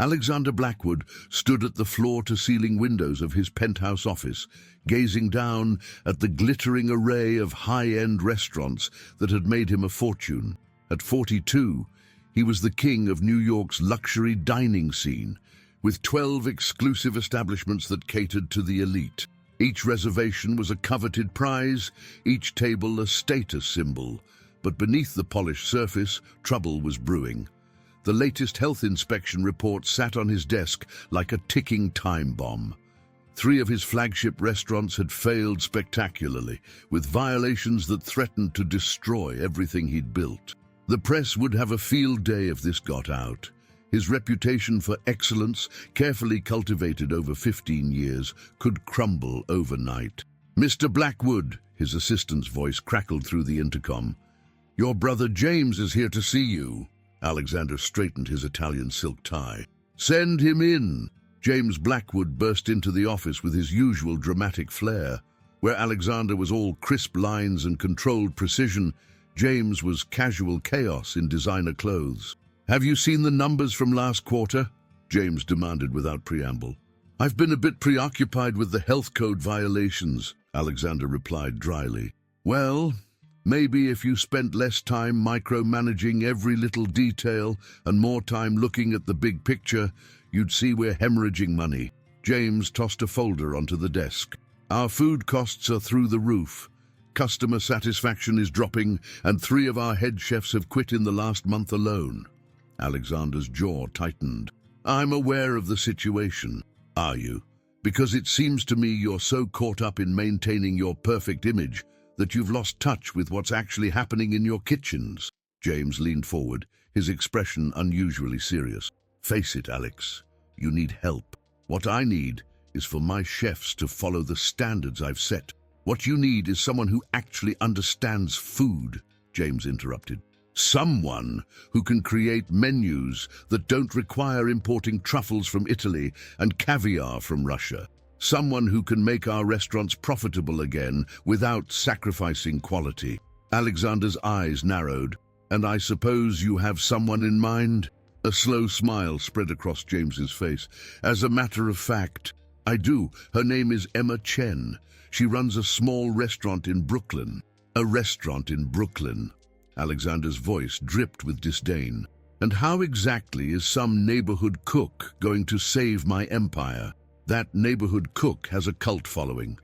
Alexander Blackwood stood at the floor-to-ceiling windows of his penthouse office, gazing down at the glittering array of high-end restaurants that had made him a fortune. At 42, he was the king of New York's luxury dining scene, with 12 exclusive establishments that catered to the elite. Each reservation was a coveted prize, each table a status symbol. But beneath the polished surface, trouble was brewing. The latest health inspection report sat on his desk like a ticking time bomb. 3 of his flagship restaurants had failed spectacularly, with violations that threatened to destroy everything he'd built. The press would have a field day if this got out. His reputation for excellence, carefully cultivated over 15 years, could crumble overnight. "Mr. Blackwood," his assistant's voice crackled through the intercom. "Your brother James is here to see you." Alexander straightened his Italian silk tie. "Send him in." James Blackwood burst into the office with his usual dramatic flair. Where Alexander was all crisp lines and controlled precision, James was casual chaos in designer clothes. "Have you seen the numbers from last quarter?" James demanded without preamble. "I've been a bit preoccupied with the health code violations," Alexander replied dryly. "Well, maybe if you spent less time micromanaging every little detail and more time looking at the big picture, you'd see we're hemorrhaging money." James tossed a folder onto the desk. "Our food costs are through the roof. Customer satisfaction is dropping, and 3 of our head chefs have quit in the last month alone." Alexander's jaw tightened. "I'm aware of the situation." "Are you? Because it seems to me you're so caught up in maintaining your perfect image that you've lost touch with what's actually happening in your kitchens." James leaned forward, his expression unusually serious. "Face it, Alex, you need help. What I need is for my chefs to follow the standards I've set. What you need is someone who actually understands food," James interrupted. "Someone who can create menus that don't require importing truffles from Italy and caviar from Russia. Someone who can make our restaurants profitable again without sacrificing quality." Alexander's eyes narrowed. "And I suppose you have someone in mind?" A slow smile spread across James's face. "As a matter of fact, I do. Her name is Emma Chen. She runs a small restaurant in Brooklyn." "A restaurant in Brooklyn?" Alexander's voice dripped with disdain. "And how exactly is some neighborhood cook going to save my empire?" "That neighborhood cook has a cult following.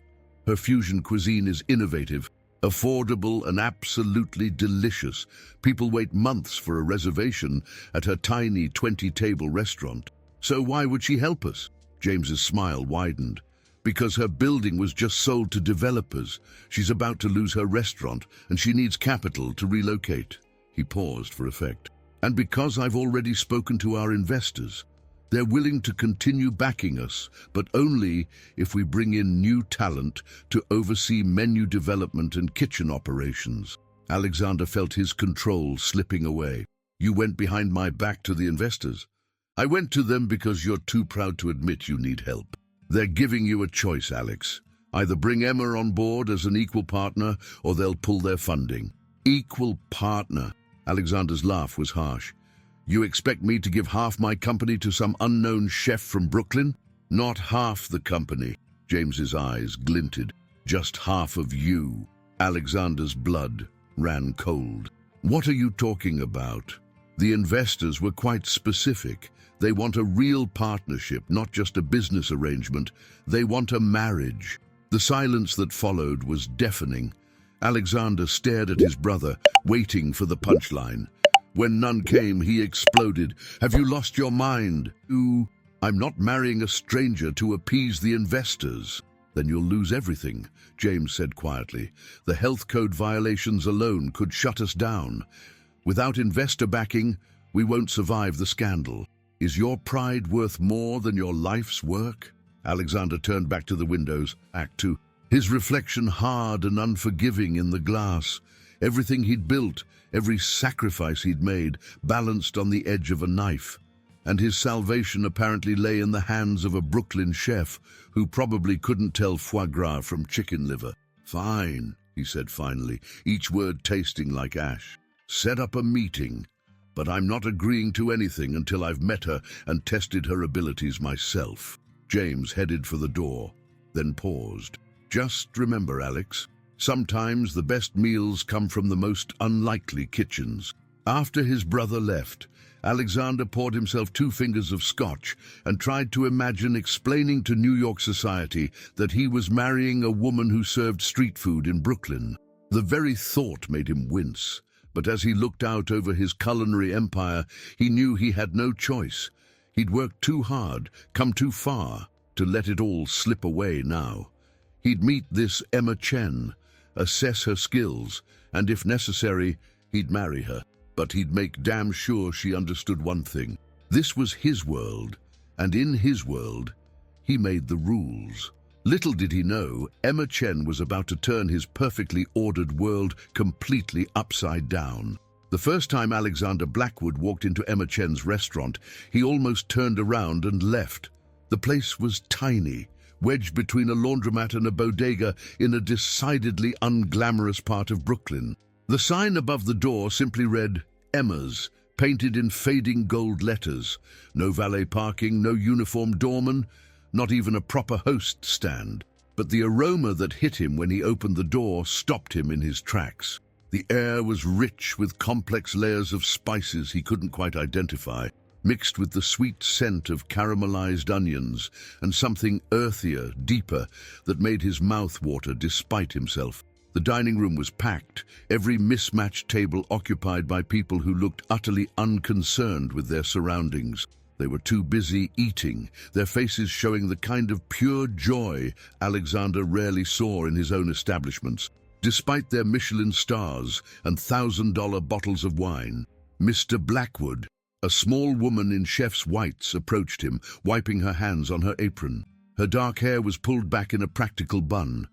Her fusion cuisine is innovative, affordable, and absolutely delicious. People wait months for a reservation at her tiny 20-table restaurant. So why would she help us?" James's smile widened. "Because her building was just sold to developers. She's about to lose her restaurant, and she needs capital to relocate." He paused for effect. "And because I've already spoken to our investors. They're willing to continue backing us, but only if we bring in new talent to oversee menu development and kitchen operations." Alexander felt his control slipping away. "You went behind my back to the investors?" "I went to them because you're too proud to admit you need help. They're giving you a choice, Alex. Either bring Emma on board as an equal partner, or they'll pull their funding." "Equal partner?" Alexander's laugh was harsh. "You expect me to give half my company to some unknown chef from Brooklyn?" "Not half the company." James's eyes glinted. "Just half of you." Alexander's blood ran cold. "What are you talking about?" The investors were quite specific. They want a real partnership, not just a business arrangement. They want a marriage. The silence that followed was deafening. Alexander stared at his brother, waiting for the punchline. When none came, he exploded. "Have you lost your mind?" "I'm not marrying a stranger to appease the investors." "Then you'll lose everything," James said quietly. "The health code violations alone could shut us down. Without investor backing, we won't survive the scandal. Is your pride worth more than your life's work?" Alexander turned back to the windows, Act 2. His reflection hard and unforgiving in the glass. Everything he'd built, every sacrifice he'd made, balanced on the edge of a knife. And his salvation apparently lay in the hands of a Brooklyn chef who probably couldn't tell foie gras from chicken liver. "Fine," he said finally, each word tasting like ash. "Set up a meeting. but I'm not agreeing to anything until I've met her and tested her abilities myself." James headed for the door, then paused. "Just remember, Alex, sometimes the best meals come from the most unlikely kitchens." After his brother left, Alexander poured himself 2 fingers of scotch and tried to imagine explaining to New York society that he was marrying a woman who served street food in Brooklyn. The very thought made him wince, but as he looked out over his culinary empire, he knew he had no choice. He'd worked too hard, come too far, to let it all slip away now. He'd meet this Emma Chen, assess her skills, and if necessary, he'd marry her. But he'd make damn sure she understood one thing. This was his world, and in his world, he made the rules. Little did he know, Emma Chen was about to turn his perfectly ordered world completely upside down. The first time Alexander Blackwood walked into Emma Chen's restaurant, he almost turned around and left. The place was tiny, wedged between a laundromat and a bodega in a decidedly unglamorous part of Brooklyn. The sign above the door simply read, "Emma's," painted in fading gold letters. No valet parking, no uniformed doorman, not even a proper host stand. But the aroma that hit him when he opened the door stopped him in his tracks. The air was rich with complex layers of spices he couldn't quite identify, mixed with the sweet scent of caramelized onions and something earthier, deeper, that made his mouth water despite himself. The dining room was packed, every mismatched table occupied by people who looked utterly unconcerned with their surroundings. They were too busy eating, their faces showing the kind of pure joy Alexander rarely saw in his own establishments. Despite their Michelin stars and $1,000 bottles of wine, Mr. Blackwood, a small woman in chef's whites, approached him, wiping her hands on her apron. Her dark hair was pulled back in a practical bun,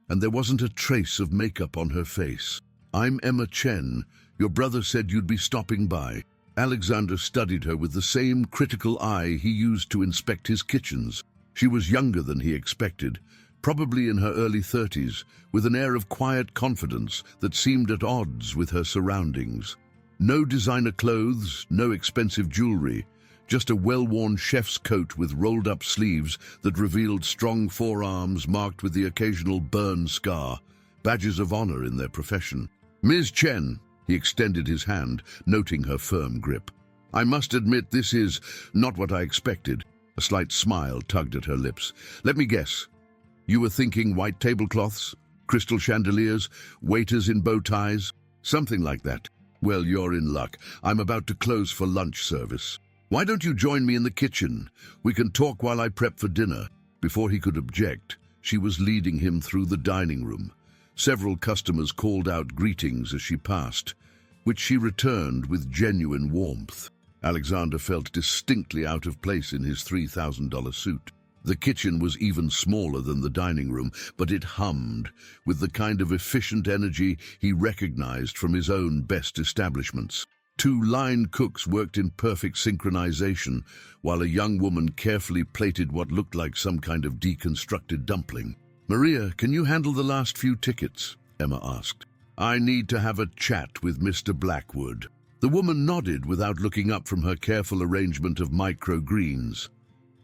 and there wasn't a trace of makeup on her face. "I'm Emma Chen. Your brother said you'd be stopping by." Alexander studied her with the same critical eye he used to inspect his kitchens. She was younger than he expected, probably in her early 30s, with an air of quiet confidence that seemed at odds with her surroundings. No designer clothes, no expensive jewelry, just a well-worn chef's coat with rolled-up sleeves that revealed strong forearms marked with the occasional burn scar, badges of honor in their profession. "Ms. Chen," he extended his hand, noting her firm grip. "I must admit this is not what I expected." A slight smile tugged at her lips. "Let me guess. You were thinking white tablecloths, crystal chandeliers, waiters in bow ties, something like that. Well, you're in luck. I'm about to close for lunch service. Why don't you join me in the kitchen? We can talk while I prep for dinner." Before he could object, she was leading him through the dining room. Several customers called out greetings as she passed, which she returned with genuine warmth. Alexander felt distinctly out of place in his $3,000 suit. The kitchen was even smaller than the dining room, but it hummed with the kind of efficient energy he recognized from his own best establishments. 2 line cooks worked in perfect synchronization, while a young woman carefully plated what looked like some kind of deconstructed dumpling. "Maria, can you handle the last few tickets?" Emma asked. "I need to have a chat with Mr. Blackwood." The woman nodded without looking up from her careful arrangement of microgreens.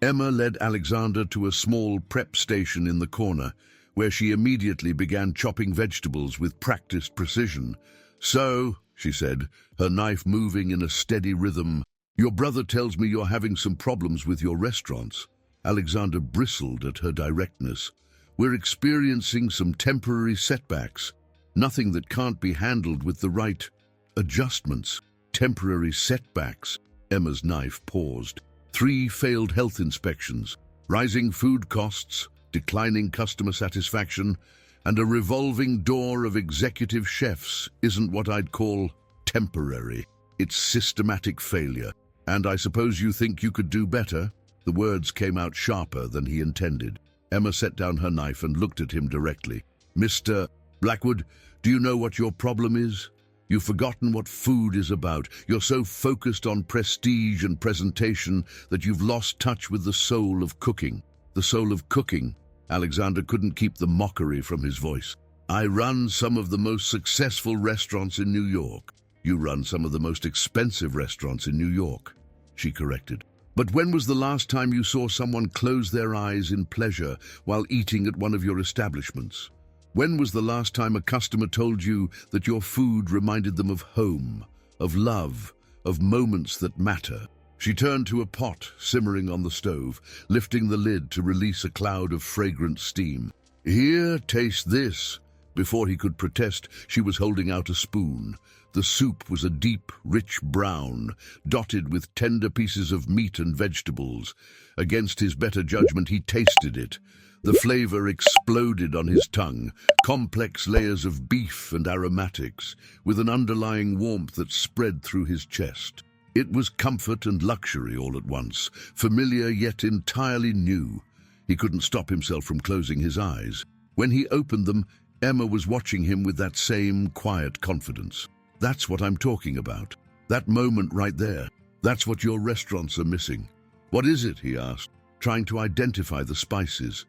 Emma led Alexander to a small prep station in the corner, where she immediately began chopping vegetables with practiced precision. "So," she said, her knife moving in a steady rhythm, "your brother tells me you're having some problems with your restaurants." Alexander bristled at her directness. "We're experiencing some temporary setbacks. Nothing that can't be handled with the right adjustments." "Temporary setbacks?" Emma's knife paused. 3 failed health inspections, rising food costs, declining customer satisfaction, and a revolving door of executive chefs isn't what I'd call temporary. It's systematic failure. And I suppose you think you could do better?" The words came out sharper than he intended. Emma set down her knife and looked at him directly. "Mr. Blackwood, do you know what your problem is? You've forgotten what food is about. You're so focused on prestige and presentation that you've lost touch with the soul of cooking." "The soul of cooking?" Alexander couldn't keep the mockery from his voice. "I run some of the most successful restaurants in New York. You run some of the most expensive restaurants in New York, she corrected. But when was the last time you saw someone close their eyes in pleasure while eating at one of your establishments? When was the last time a customer told you that your food reminded them of home, of love, of moments that matter? She turned to a pot simmering on the stove, lifting the lid to release a cloud of fragrant steam. Here, taste this. Before he could protest, she was holding out a spoon. The soup was a deep, rich brown, dotted with tender pieces of meat and vegetables. Against his better judgment, he tasted it. The flavor exploded on his tongue, complex layers of beef and aromatics, with an underlying warmth that spread through his chest. It was comfort and luxury all at once, familiar yet entirely new. He couldn't stop himself from closing his eyes. When he opened them, Emma was watching him with that same quiet confidence. That's what I'm talking about. That moment right there. That's what your restaurants are missing. What is it? He asked, trying to identify the spices.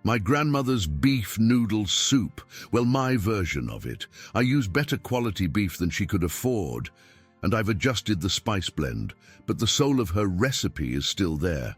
My grandmother's beef noodle soup. Well, my version of it. I use better quality beef than she could afford, and I've adjusted the spice blend, but the soul of her recipe is still there.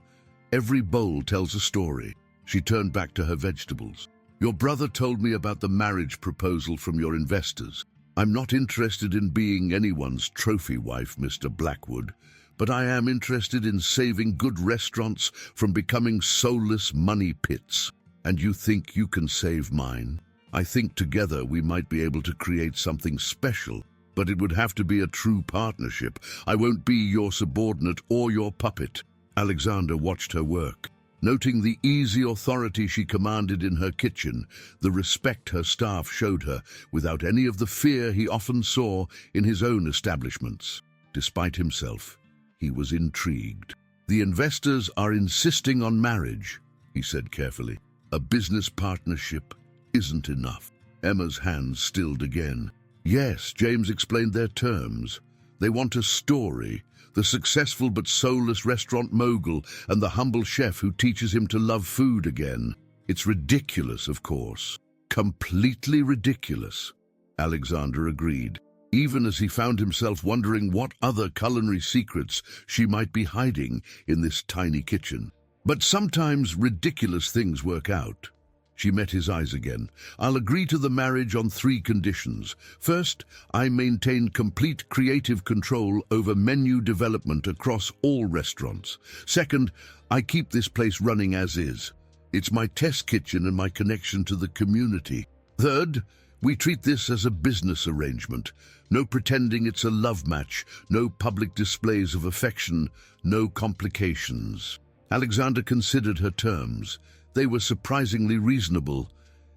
Every bowl tells a story. She turned back to her vegetables. Your brother told me about the marriage proposal from your investors. I'm not interested in being anyone's trophy wife, Mr. Blackwood, but I am interested in saving good restaurants from becoming soulless money pits. And you think you can save mine? I think together we might be able to create something special, but it would have to be a true partnership. I won't be your subordinate or your puppet. Alexander watched her work. Noting the easy authority she commanded in her kitchen, the respect her staff showed her, without any of the fear he often saw in his own establishments. Despite himself, he was intrigued. The investors are insisting on marriage, he said carefully. A business partnership isn't enough. Emma's hands stilled again. Yes, James explained their terms. They want a story. The successful but soulless restaurant mogul and the humble chef who teaches him to love food again. It's ridiculous, of course. Completely ridiculous. Alexander agreed, even as he found himself wondering what other culinary secrets she might be hiding in this tiny kitchen. But sometimes ridiculous things work out. She met his eyes again. I'll agree to the marriage on 3 conditions. First, I maintain complete creative control over menu development across all restaurants. Second, I keep this place running as is. It's my test kitchen and my connection to the community. Third, we treat this as a business arrangement. No pretending it's a love match, no public displays of affection, no complications. Alexander considered her terms. They were surprisingly reasonable,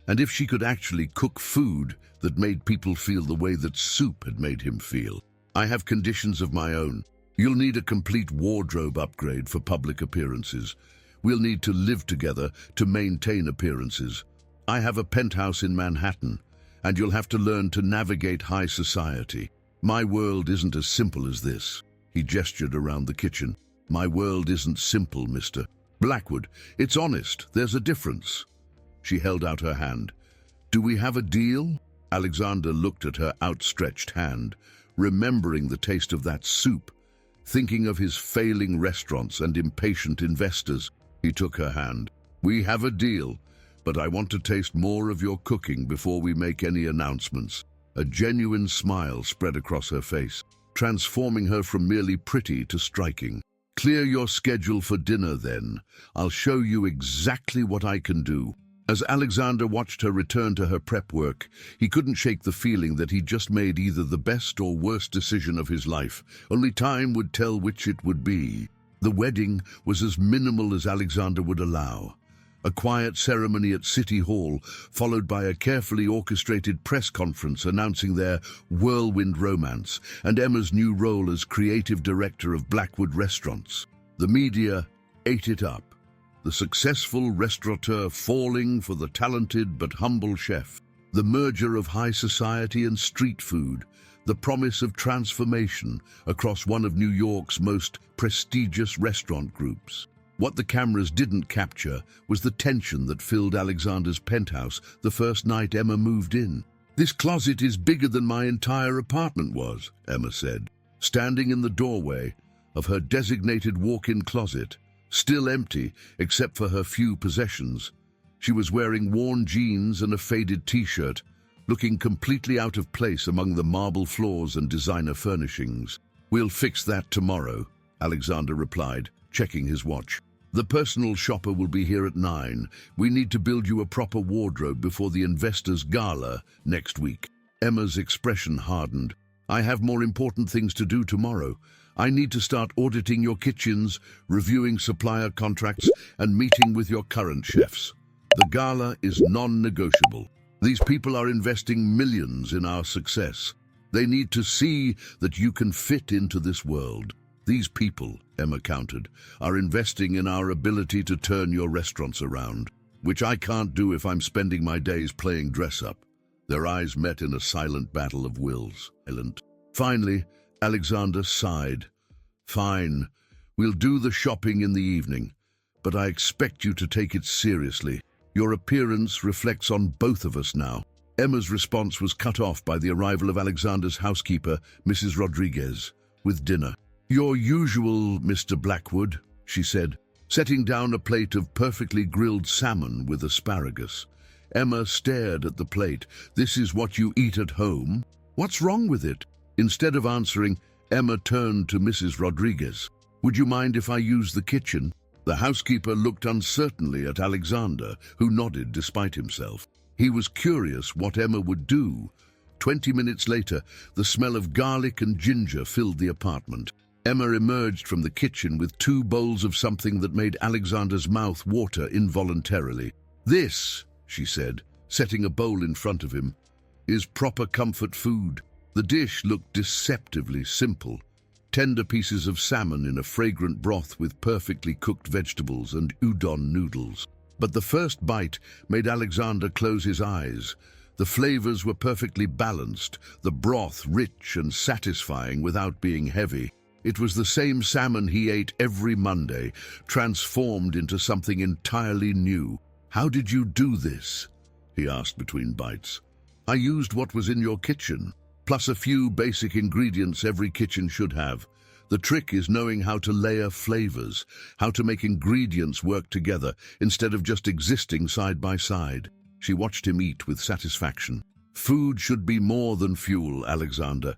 and if she could actually cook food that made people feel the way that soup had made him feel. I have conditions of my own. You'll need a complete wardrobe upgrade for public appearances. We'll need to live together to maintain appearances. I have a penthouse in Manhattan, and you'll have to learn to navigate high society. My world isn't as simple as this. He gestured around the kitchen. My world isn't simple, Mr. Blackwood. It's honest. There's a difference. She held out her hand. Do we have a deal? Alexander looked at her outstretched hand, remembering the taste of that soup, thinking of his failing restaurants and impatient investors. He took her hand. We have a deal, but I want to taste more of your cooking before we make any announcements. A genuine smile spread across her face, transforming her from merely pretty to striking. Clear your schedule for dinner, then. I'll show you exactly what I can do. As Alexander watched her return to her prep work, he couldn't shake the feeling that he'd just made either the best or worst decision of his life. Only time would tell which it would be. The wedding was as minimal as Alexander would allow. A quiet ceremony at City Hall, followed by a carefully orchestrated press conference announcing their whirlwind romance and Emma's new role as creative director of Blackwood Restaurants. The media ate it up. The successful restaurateur falling for the talented but humble chef. The merger of high society and street food. The promise of transformation across one of New York's most prestigious restaurant groups. What the cameras didn't capture was the tension that filled Alexander's penthouse the first night Emma moved in. "This closet is bigger than my entire apartment was," Emma said, standing in the doorway of her designated walk-in closet, still empty except for her few possessions. She was wearing worn jeans and a faded t-shirt, looking completely out of place among the marble floors and designer furnishings. "We'll fix that tomorrow," Alexander replied, checking his watch. "The personal shopper will be here at 9. We need to build you a proper wardrobe before the investors' gala next week." Emma's expression hardened. "I have more important things to do tomorrow. I need to start auditing your kitchens, reviewing supplier contracts, and meeting with your current chefs. The gala is non-negotiable. These people are investing millions in our success. They need to see that you can fit into this world. These people," Emma countered, "are investing in our ability to turn your restaurants around, which I can't do if I'm spending my days playing dress-up." Their eyes met in a silent battle of wills. Finally, Alexander sighed. "Fine, we'll do the shopping in the evening, but I expect you to take it seriously. Your appearance reflects on both of us now." Emma's response was cut off by the arrival of Alexander's housekeeper, Mrs. Rodriguez, with dinner. "Your usual, Mr. Blackwood," she said, setting down a plate of perfectly grilled salmon with asparagus. Emma stared at the plate. "This is what you eat at home? What's wrong with it?" Instead of answering, Emma turned to Mrs. Rodriguez. "Would you mind if I use the kitchen?" The housekeeper looked uncertainly at Alexander, who nodded despite himself. He was curious what Emma would do. 20 minutes later, the smell of garlic and ginger filled the apartment. Emma emerged from the kitchen with 2 bowls of something that made Alexander's mouth water involuntarily. "This," she said, setting a bowl in front of him, "is proper comfort food." The dish looked deceptively simple. Tender pieces of salmon in a fragrant broth with perfectly cooked vegetables and udon noodles. But the first bite made Alexander close his eyes. The flavors were perfectly balanced, the broth rich and satisfying without being heavy. It was the same salmon he ate every Monday, transformed into something entirely new. "How did you do this?" he asked between bites. "I used what was in your kitchen, plus a few basic ingredients every kitchen should have. The trick is knowing how to layer flavors, how to make ingredients work together instead of just existing side by side." She watched him eat with satisfaction. "Food should be more than fuel, Alexander.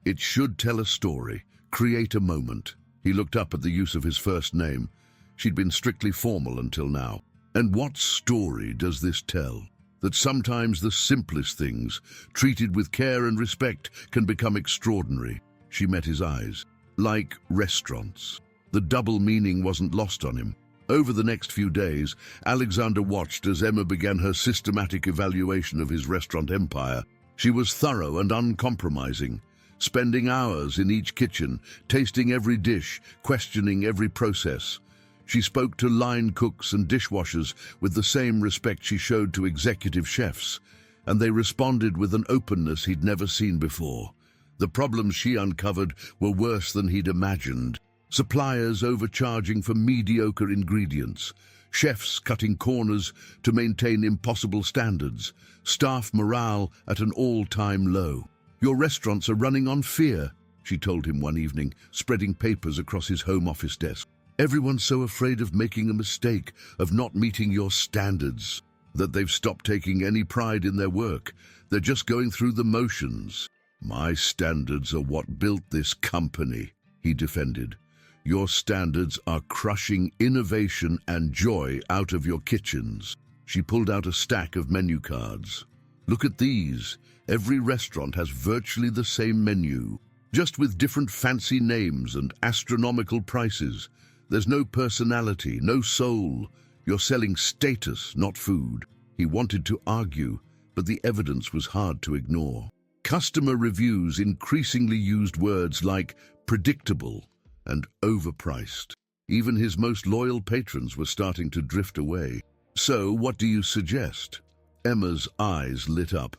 It should tell a story, create a moment." He looked up at the use of his first name. She'd been strictly formal until now. "And what story does this tell? That sometimes the simplest things, treated with care and respect, can become extraordinary." She met his eyes. "Like restaurants." The double meaning wasn't lost on him. Over the next few days, Alexander watched as Emma began her systematic evaluation of his restaurant empire. She was thorough and uncompromising, spending hours in each kitchen, tasting every dish, questioning every process. She spoke to line cooks and dishwashers with the same respect she showed to executive chefs, and they responded with an openness he'd never seen before. The problems she uncovered were worse than he'd imagined. Suppliers overcharging for mediocre ingredients, chefs cutting corners to maintain impossible standards, staff morale at an all-time low. "Your restaurants are running on fear," she told him one evening, spreading papers across his home office desk. "Everyone's so afraid of making a mistake, of not meeting your standards, that they've stopped taking any pride in their work. They're just going through the motions." "My standards are what built this company," he defended. "Your standards are crushing innovation and joy out of your kitchens." She pulled out a stack of menu cards. "Look at these. Every restaurant has virtually the same menu, just with different fancy names and astronomical prices. There's no personality, no soul. You're selling status, not food." He wanted to argue, but the evidence was hard to ignore. Customer reviews increasingly used words like predictable and overpriced. Even his most loyal patrons were starting to drift away. "So, what do you suggest?" Emma's eyes lit up.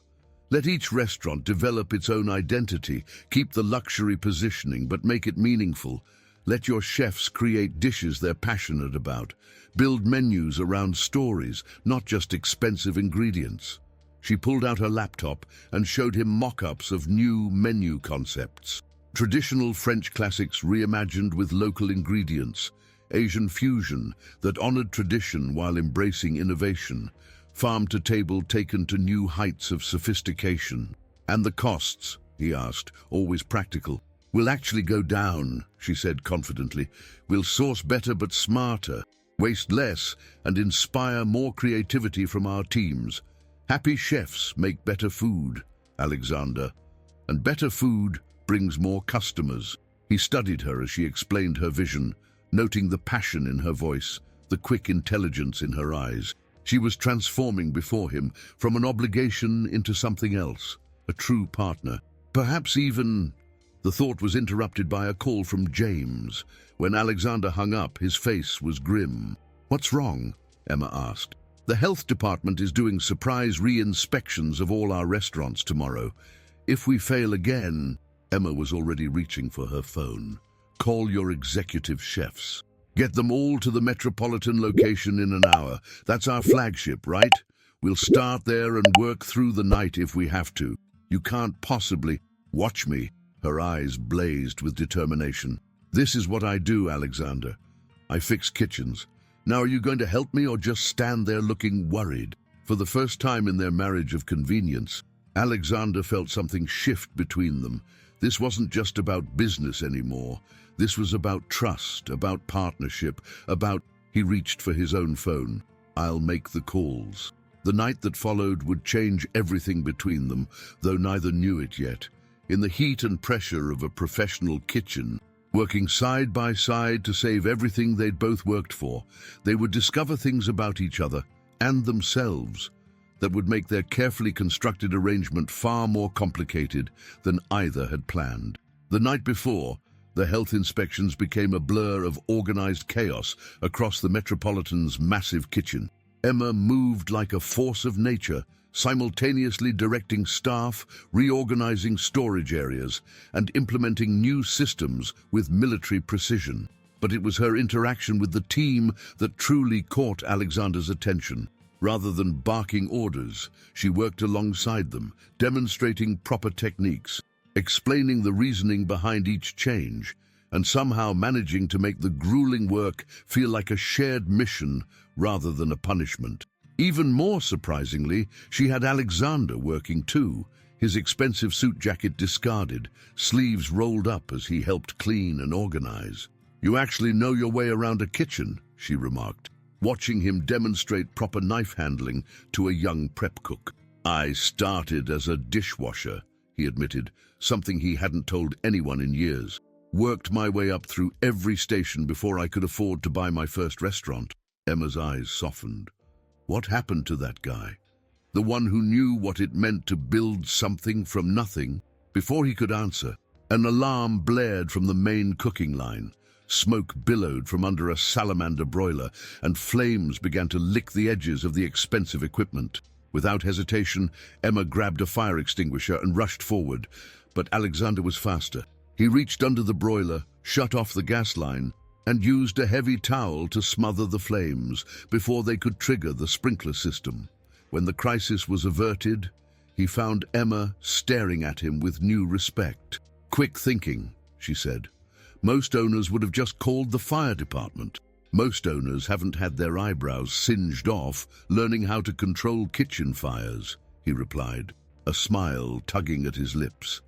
"Let each restaurant develop its own identity, keep the luxury positioning, but make it meaningful. Let your chefs create dishes they're passionate about. Build menus around stories, not just expensive ingredients." She pulled out her laptop and showed him mock-ups of new menu concepts. Traditional French classics reimagined with local ingredients, Asian fusion that honored tradition while embracing innovation, farm-to-table taken to new heights of sophistication. And the costs, he asked, always practical. Will actually go down, she said confidently. We'll source better but smarter, waste less, and inspire more creativity from our teams. Happy chefs make better food, Alexander. And better food brings more customers. He studied her as she explained her vision, noting the passion in her voice, the quick intelligence in her eyes. She was transforming before him from an obligation into something else, a true partner. Perhaps even... The thought was interrupted by a call from James. When Alexander hung up, his face was grim. "What's wrong?" Emma asked. "The health department is doing surprise re-inspections of all our restaurants tomorrow. If we fail again..." Emma was already reaching for her phone. "Call your executive chefs. Get them all to the metropolitan location in an hour. That's our flagship, right? We'll start there and work through the night if we have to. You can't possibly..." "Watch me." Her eyes blazed with determination. "This is what I do, Alexander. I fix kitchens. Now are you going to help me or just stand there looking worried?" For the first time in their marriage of convenience, Alexander felt something shift between them. This wasn't just about business anymore. This was about trust, about partnership, about... He reached for his own phone. "I'll make the calls." The night that followed would change everything between them, though neither knew it yet. In the heat and pressure of a professional kitchen, working side by side to save everything they'd both worked for, they would discover things about each other and themselves that would make their carefully constructed arrangement far more complicated than either had planned. The night before, the health inspections became a blur of organized chaos across the Metropolitan's massive kitchen. Emma moved like a force of nature, simultaneously directing staff, reorganizing storage areas, and implementing new systems with military precision. But it was her interaction with the team that truly caught Alexander's attention. Rather than barking orders, she worked alongside them, demonstrating proper techniques, explaining the reasoning behind each change, and somehow managing to make the grueling work feel like a shared mission rather than a punishment. Even more surprisingly, she had Alexander working too, his expensive suit jacket discarded, sleeves rolled up as he helped clean and organize. "You actually know your way around a kitchen," she remarked, watching him demonstrate proper knife handling to a young prep cook. "I started as a dishwasher," he admitted, something he hadn't told anyone in years. "Worked my way up through every station before I could afford to buy my first restaurant." Emma's eyes softened. What happened to that guy? The one who knew what it meant to build something from nothing? Before he could answer, an alarm blared from the main cooking line. Smoke billowed from under a salamander broiler, and flames began to lick the edges of the expensive equipment. Without hesitation, Emma grabbed a fire extinguisher and rushed forward, but Alexander was faster. He reached under the broiler, shut off the gas line, and used a heavy towel to smother the flames before they could trigger the sprinkler system. When the crisis was averted, he found Emma staring at him with new respect. "Quick thinking," she said. "Most owners would have just called the fire department. Most owners haven't had their eyebrows singed off learning how to control kitchen fires," he replied, a smile tugging at his lips.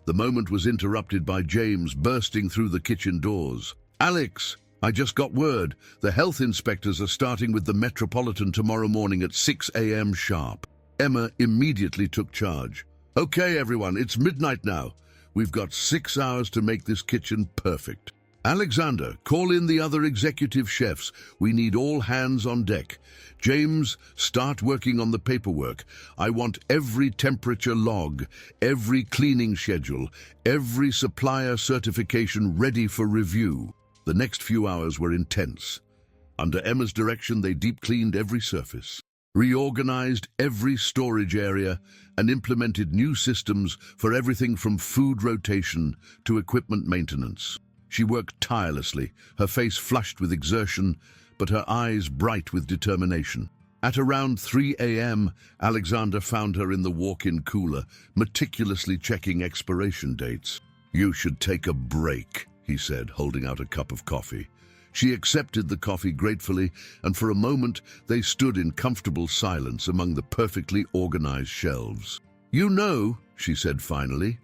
The moment was interrupted by James bursting through the kitchen doors. "Alex, I just got word. The health inspectors are starting with the Metropolitan tomorrow morning at 6 a.m. sharp." Emma immediately took charge. "Okay, everyone, it's midnight now. We've got 6 hours to make this kitchen perfect. Alexander, call in the other executive chefs. We need all hands on deck. James, start working on the paperwork. I want every temperature log, every cleaning schedule, every supplier certification ready for review." The next few hours were intense. Under Emma's direction, they deep-cleaned every surface, reorganized every storage area, and implemented new systems for everything from food rotation to equipment maintenance. She worked tirelessly, her face flushed with exertion, but her eyes bright with determination. At around 3 a.m., Alexander found her in the walk-in cooler, meticulously checking expiration dates. "You should take a break," he said, holding out a cup of coffee. She accepted the coffee gratefully, and for a moment they stood in comfortable silence among the perfectly organized shelves. "You know," she said finally,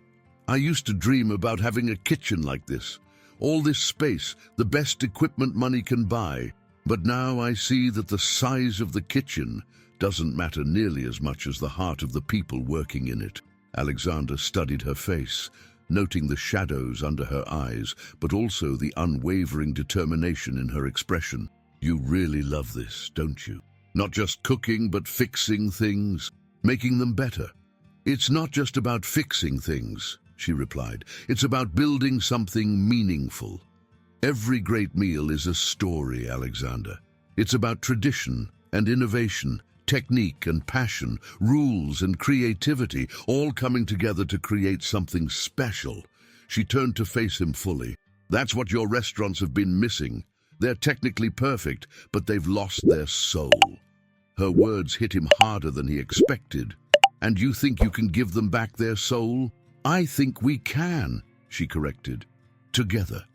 "I used to dream about having a kitchen like this. All this space, the best equipment money can buy. But now I see that the size of the kitchen doesn't matter nearly as much as the heart of the people working in it." Alexander studied her face, noting the shadows under her eyes, but also the unwavering determination in her expression. "You really love this, don't you? Not just cooking, but fixing things, making them better." "It's not just about fixing things," she replied. "It's about building something meaningful. Every great meal is a story, Alexander. It's about tradition and innovation, technique and passion, rules and creativity, all coming together to create something special." She turned to face him fully. "That's what your restaurants have been missing. They're technically perfect, but they've lost their soul." Her words hit him harder than he expected. "And you think you can give them back their soul?" "I think we can," she corrected. "Together.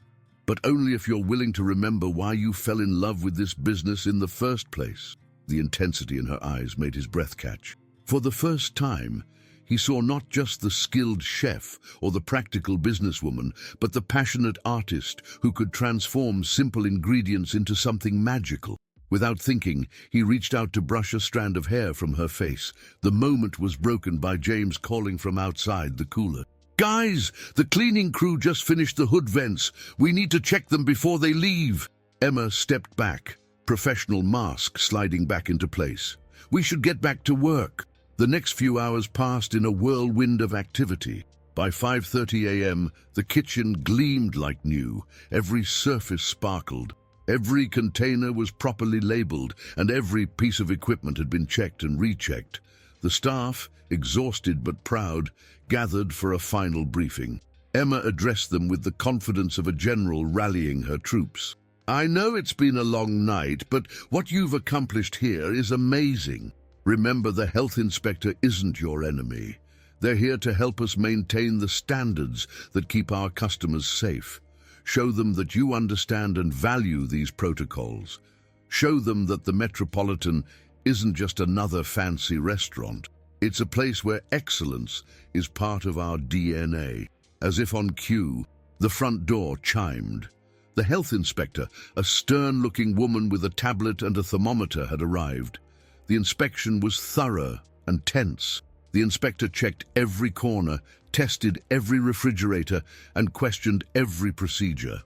But only if you're willing to remember why you fell in love with this business in the first place." The intensity in her eyes made his breath catch. For the first time, he saw not just the skilled chef or the practical businesswoman, but the passionate artist who could transform simple ingredients into something magical. Without thinking, he reached out to brush a strand of hair from her face. The moment was broken by James calling from outside the cooler. "Guys, the cleaning crew just finished the hood vents. We need to check them before they leave." Emma stepped back, professional mask sliding back into place. "We should get back to work." The next few hours passed in a whirlwind of activity. By 5:30 a.m., the kitchen gleamed like new. Every surface sparkled. Every container was properly labeled, and every piece of equipment had been checked and rechecked. The staff, exhausted but proud, gathered for a final briefing. Emma addressed them with the confidence of a general rallying her troops. "I know it's been a long night, but what you've accomplished here is amazing. Remember, the health inspector isn't your enemy. They're here to help us maintain the standards that keep our customers safe. Show them that you understand and value these protocols. Show them that the Metropolitan isn't just another fancy restaurant. It's a place where excellence is part of our DNA." As if on cue, the front door chimed. The health inspector, a stern-looking woman with a tablet and a thermometer, had arrived. The inspection was thorough and tense. The inspector checked every corner, tested every refrigerator, and questioned every procedure.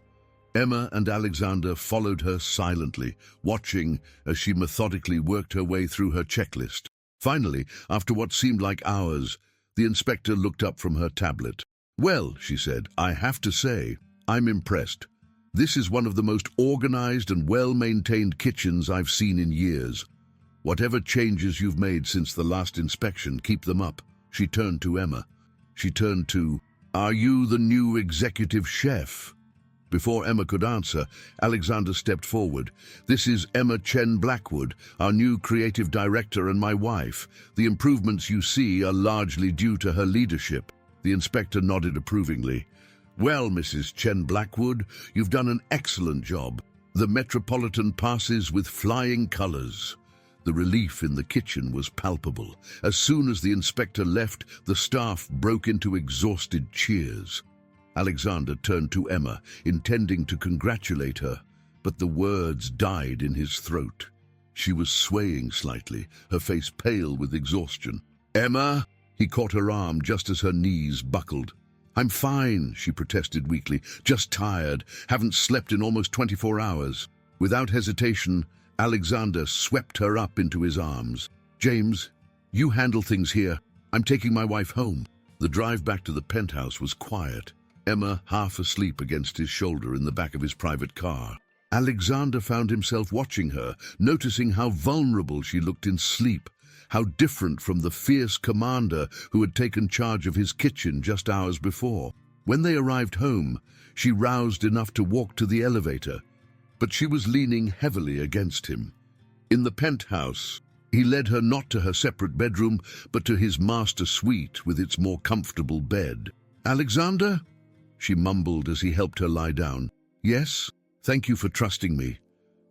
Emma and Alexander followed her silently, watching as she methodically worked her way through her checklist. Finally, after what seemed like hours, the inspector looked up from her tablet. "Well," she said, "I have to say, I'm impressed. This is one of the most organized and well-maintained kitchens I've seen in years. Whatever changes you've made since the last inspection, keep them up." She turned to Emma. She turned to, "Are you the new executive chef?" Before Emma could answer, Alexander stepped forward. "This is Emma Chen Blackwood, our new creative director and my wife. The improvements you see are largely due to her leadership." The inspector nodded approvingly. "Well, Mrs. Chen Blackwood, you've done an excellent job. The Metropolitan passes with flying colors." The relief in the kitchen was palpable. As soon as the inspector left, the staff broke into exhausted cheers. Alexander turned to Emma, intending to congratulate her, but the words died in his throat. She was swaying slightly, her face pale with exhaustion. "Emma!" He caught her arm just as her knees buckled. "I'm fine," she protested weakly. "Just tired. Haven't slept in almost 24 hours. Without hesitation, Alexander swept her up into his arms. "James, you handle things here. I'm taking my wife home." The drive back to the penthouse was quiet. Emma half asleep against his shoulder in the back of his private car. Alexander found himself watching her, noticing how vulnerable she looked in sleep, how different from the fierce commander who had taken charge of his kitchen just hours before. When they arrived home, she roused enough to walk to the elevator, but she was leaning heavily against him. In the penthouse, He led her not to her separate bedroom, but to his master suite with its more comfortable bed. "Alexander?" she mumbled as he helped her lie down. "Yes, thank you for trusting me.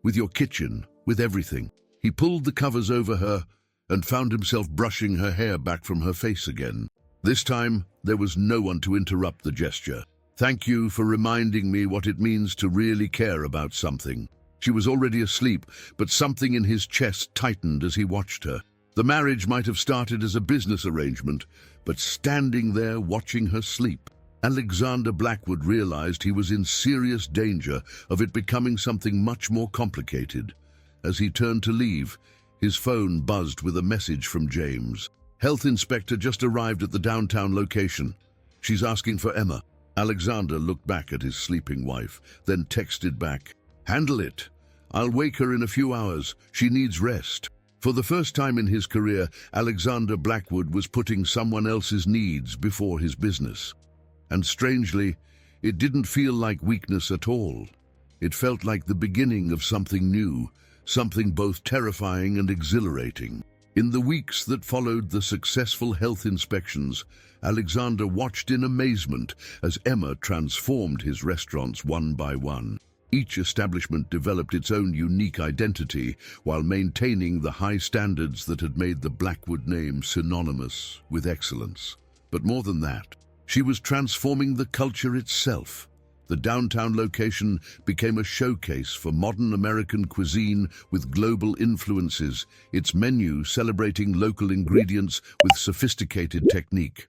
With your kitchen, with everything." He pulled the covers over her and found himself brushing her hair back from her face again. This time, there was no one to interrupt the gesture. "Thank you for reminding me what it means to really care about something." She was already asleep, but something in his chest tightened as he watched her. The marriage might have started as a business arrangement, but standing there watching her sleep, Alexander Blackwood realized he was in serious danger of it becoming something much more complicated. As he turned to leave, his phone buzzed with a message from James. "Health inspector just arrived at the downtown location. She's asking for Emma." Alexander looked back at his sleeping wife, then texted back, "Handle it. I'll wake her in a few hours. She needs rest." For the first time in his career, Alexander Blackwood was putting someone else's needs before his business. And strangely, it didn't feel like weakness at all. It felt like the beginning of something new, something both terrifying and exhilarating. In the weeks that followed the successful health inspections, Alexander watched in amazement as Emma transformed his restaurants one by one. Each establishment developed its own unique identity while maintaining the high standards that had made the Blackwood name synonymous with excellence. But more than that, she was transforming the culture itself. The downtown location became a showcase for modern American cuisine with global influences, its menu celebrating local ingredients with sophisticated technique.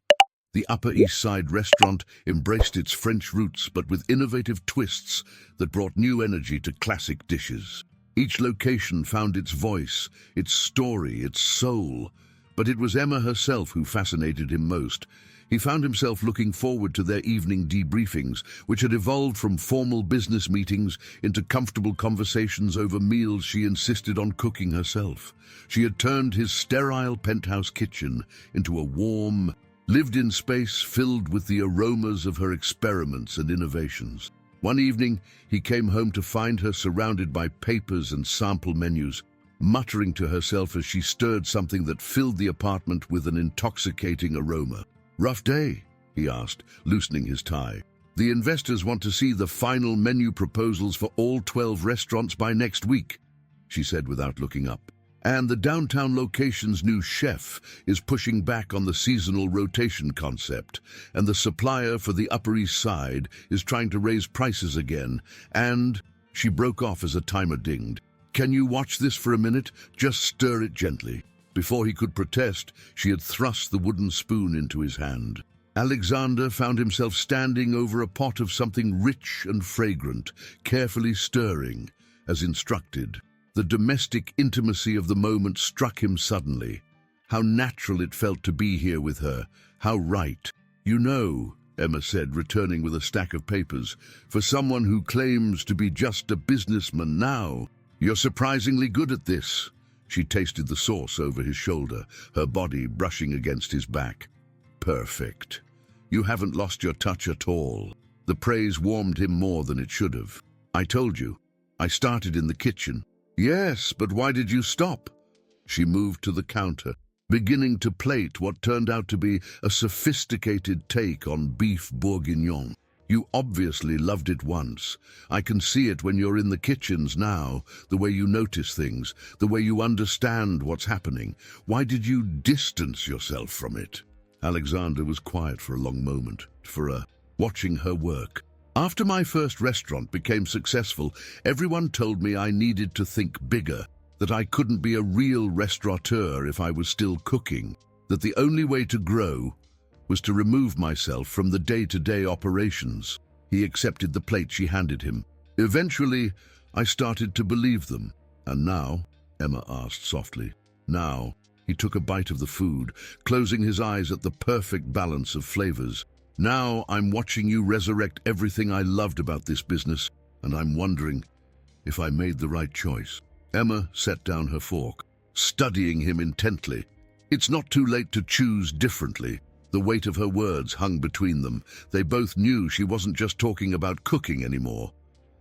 The Upper East Side restaurant embraced its French roots but with innovative twists that brought new energy to classic dishes. Each location found its voice, its story, its soul. But it was Emma herself who fascinated him most. He found himself looking forward to their evening debriefings, which had evolved from formal business meetings into comfortable conversations over meals she insisted on cooking herself. She had turned his sterile penthouse kitchen into a warm, lived-in space filled with the aromas of her experiments and innovations. One evening, he came home to find her surrounded by papers and sample menus, muttering to herself as she stirred something that filled the apartment with an intoxicating aroma. "Rough day?" he asked, loosening his tie. "The investors want to see the final menu proposals for all 12 restaurants by next week," she said without looking up. "And the downtown location's new chef is pushing back on the seasonal rotation concept, and the supplier for the Upper East Side is trying to raise prices again, and—" She broke off as a timer dinged. "Can you watch this for a minute? Just stir it gently." Before he could protest, she had thrust the wooden spoon into his hand. Alexander found himself standing over a pot of something rich and fragrant, carefully stirring, as instructed. The domestic intimacy of the moment struck him suddenly. How natural it felt to be here with her, how right. "You know," Emma said, returning with a stack of papers, "for someone who claims to be just a businessman now, you're surprisingly good at this." She tasted the sauce over his shoulder, her body brushing against his back. "Perfect. You haven't lost your touch at all." The praise warmed him more than it should have. "I told you. I started in the kitchen." "Yes, but why did you stop?" She moved to the counter, beginning to plate what turned out to be a sophisticated take on beef bourguignon. "You obviously loved it once. I can see it when you're in the kitchens now, the way you notice things, the way you understand what's happening. Why did you distance yourself from it?" Alexander was quiet for a long moment, watching her work. "After my first restaurant became successful, everyone told me I needed to think bigger, that I couldn't be a real restaurateur if I was still cooking, that the only way to grow was to remove myself from the day-to-day operations." He accepted the plate she handed him. "Eventually, I started to believe them." "And now?" Emma asked softly. "Now," he took a bite of the food, closing his eyes at the perfect balance of flavors. "Now I'm watching you resurrect everything I loved about this business, and I'm wondering if I made the right choice." Emma set down her fork, studying him intently. "It's not too late to choose differently." The weight of her words hung between them. They both knew she wasn't just talking about cooking anymore.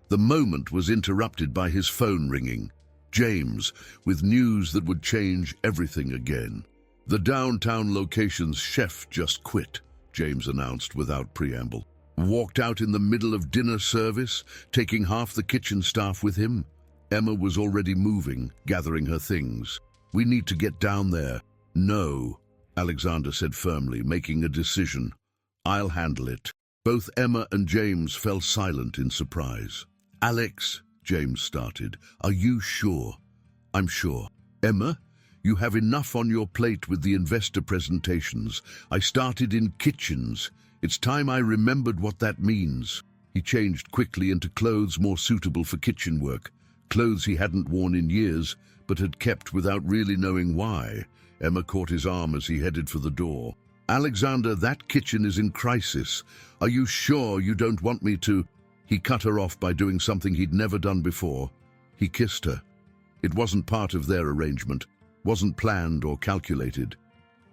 The moment was interrupted by his phone ringing. James, with news that would change everything again. "The downtown location's chef just quit," James announced without preamble. "Walked out in the middle of dinner service, taking half the kitchen staff with him." Emma was already moving, gathering her things. "We need to get down there." "No," Alexander said firmly, making a decision. "I'll handle it." Both Emma and James fell silent in surprise. "Alex," James started, "are you sure?" "I'm sure." "Emma, you have enough on your plate with the investor presentations. I started in kitchens. It's time I remembered what that means." He changed quickly into clothes more suitable for kitchen work, clothes he hadn't worn in years, but had kept without really knowing why. Emma caught his arm as he headed for the door. "Alexander, that kitchen is in crisis. Are you sure you don't want me to—" He cut her off by doing something he'd never done before. He kissed her. It wasn't part of their arrangement, wasn't planned or calculated.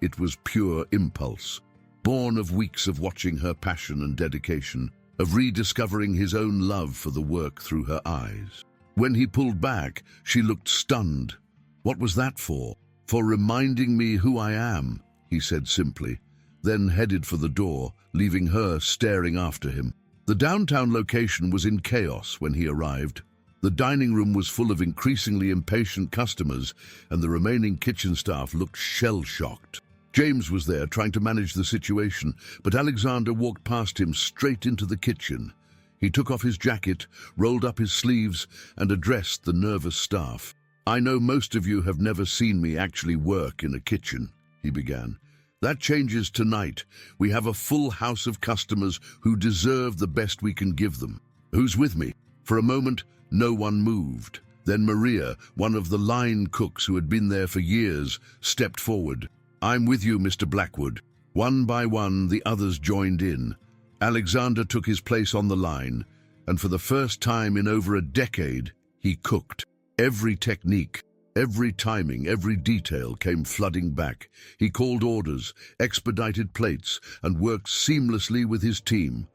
It was pure impulse, born of weeks of watching her passion and dedication, of rediscovering his own love for the work through her eyes. When he pulled back, she looked stunned. "What was that for?" "For reminding me who I am," he said simply, then headed for the door, leaving her staring after him. The downtown location was in chaos when he arrived. The dining room was full of increasingly impatient customers, and the remaining kitchen staff looked shell-shocked. James was there trying to manage the situation, but Alexander walked past him straight into the kitchen. He took off his jacket, rolled up his sleeves, and addressed the nervous staff. "I know most of you have never seen me actually work in a kitchen," he began. "That changes tonight. We have a full house of customers who deserve the best we can give them. Who's with me?" For a moment, no one moved. Then Maria, one of the line cooks who had been there for years, stepped forward. "I'm with you, Mr. Blackwood." One by one, the others joined in. Alexander took his place on the line, and for the first time in over a decade, he cooked. Every technique, every timing, every detail came flooding back. He called orders, expedited plates, and worked seamlessly with his team.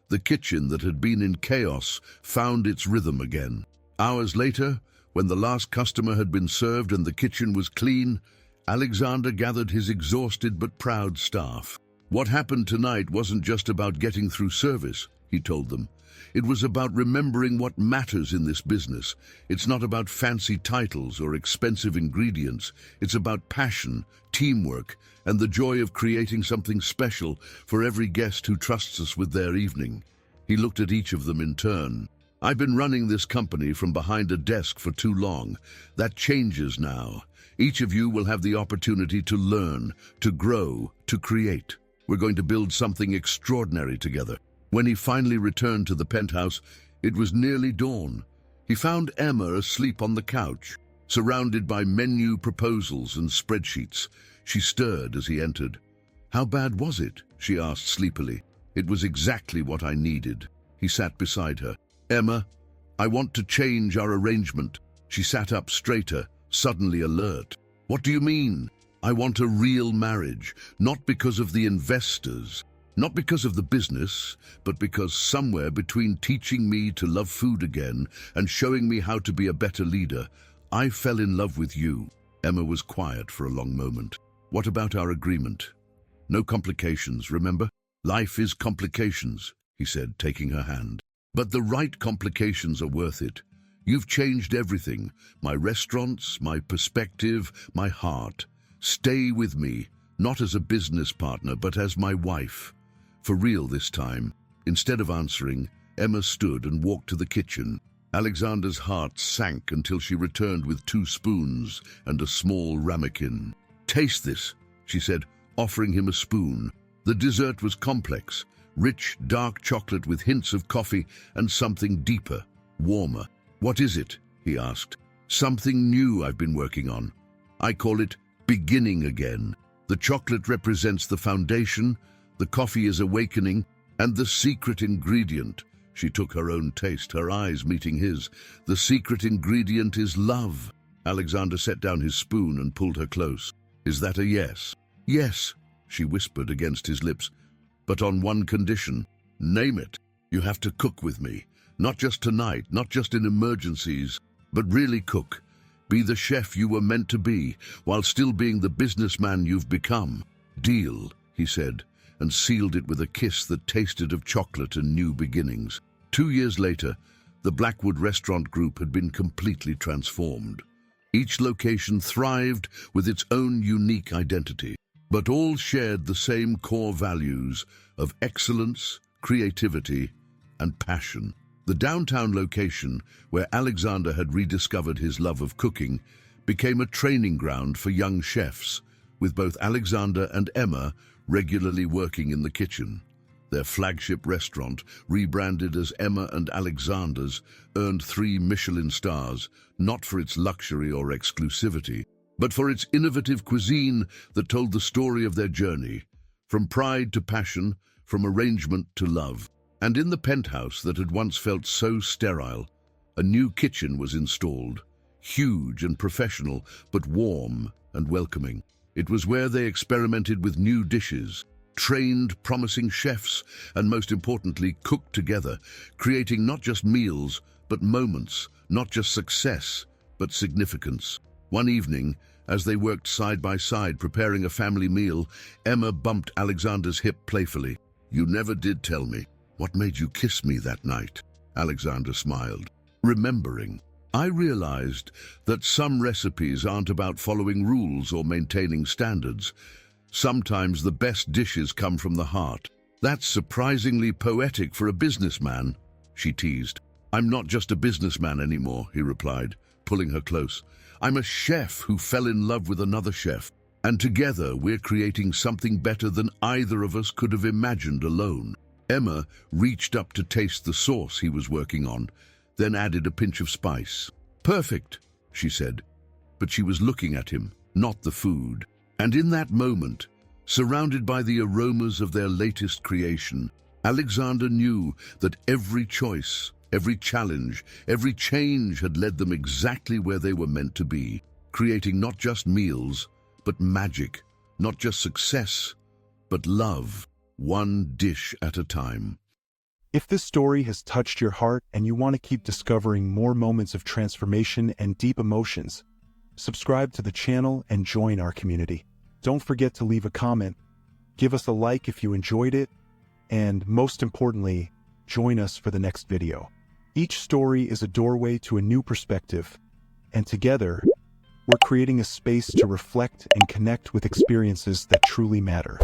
The kitchen that had been in chaos found its rhythm again. Hours later, when the last customer had been served and the kitchen was clean, Alexander gathered his exhausted but proud staff. "What happened tonight wasn't just about getting through service," he told them. "It was about remembering what matters in this business. It's not about fancy titles or expensive ingredients. It's about passion, teamwork, and the joy of creating something special for every guest who trusts us with their evening." He looked at each of them in turn. "I've been running this company from behind a desk for too long. That changes now. Each of you will have the opportunity to learn, to grow, to create. We're going to build something extraordinary together." When he finally returned to the penthouse, it was nearly dawn. He found Emma asleep on the couch, surrounded by menu proposals and spreadsheets. She stirred as he entered. "How bad was it?" she asked sleepily. "It was exactly what I needed." He sat beside her. "Emma, I want to change our arrangement." She sat up straighter, suddenly alert. "What do you mean?" "I want a real marriage, not because of the investors, not because of the business, but because somewhere between teaching me to love food again and showing me how to be a better leader, I fell in love with you." Emma was quiet for a long moment. "What about our agreement? No complications, remember? Life is complications," he said, taking her hand. "But the right complications are worth it. You've changed everything, my restaurants, my perspective, my heart. Stay with me, not as a business partner, but as my wife." For real this time. Instead of answering, Emma stood and walked to the kitchen. Alexander's heart sank until she returned with 2 spoons and a small ramekin. "Taste this," she said, offering him a spoon. The dessert was complex, rich, dark chocolate with hints of coffee and something deeper, warmer. "What is it?" he asked. "Something new I've been working on. I call it beginning again. The chocolate represents the foundation, the coffee is awakening, and the secret ingredient." She took her own taste, her eyes meeting his. "The secret ingredient is love." Alexander set down his spoon and pulled her close. "Is that a yes?" "Yes," she whispered against his lips, "but on one condition." "Name it." "You have to cook with me. Not just tonight, not just in emergencies, but really cook. Be the chef you were meant to be, while still being the businessman you've become. Deal, he said, and sealed it with a kiss that tasted of chocolate and new beginnings. 2 years later, the Blackwood Restaurant Group had been completely transformed. Each location thrived with its own unique identity, but all shared the same core values of excellence, creativity, and passion. The downtown location, where Alexander had rediscovered his love of cooking, became a training ground for young chefs, with both Alexander and Emma regularly working in the kitchen. Their flagship restaurant, rebranded as Emma and Alexander's, earned 3 Michelin stars, not for its luxury or exclusivity, but for its innovative cuisine that told the story of their journey, from pride to passion, from arrangement to love. And in the penthouse that had once felt so sterile, a new kitchen was installed, huge and professional, but warm and welcoming. It was where they experimented with new dishes, trained promising chefs, and most importantly, cooked together, creating not just meals, but moments, not just success, but significance. One evening, as they worked side by side preparing a family meal, Emma bumped Alexander's hip playfully. "You never did tell me. What made you kiss me that night?" Alexander smiled, remembering. "I realized that some recipes aren't about following rules or maintaining standards. Sometimes the best dishes come from the heart." "That's surprisingly poetic for a businessman," she teased. "I'm not just a businessman anymore," he replied, pulling her close. "I'm a chef who fell in love with another chef, and together we're creating something better than either of us could have imagined alone." Emma reached up to taste the sauce he was working on, then added a pinch of spice. "Perfect," she said, but she was looking at him, not the food. And in that moment, surrounded by the aromas of their latest creation, Alexander knew that every choice, every challenge, every change had led them exactly where they were meant to be, creating not just meals, but magic, not just success, but love, one dish at a time. If this story has touched your heart and you want to keep discovering more moments of transformation and deep emotions, subscribe to the channel and join our community. Don't forget to leave a comment, give us a like if you enjoyed it, and most importantly, join us for the next video. Each story is a doorway to a new perspective, and together, we're creating a space to reflect and connect with experiences that truly matter.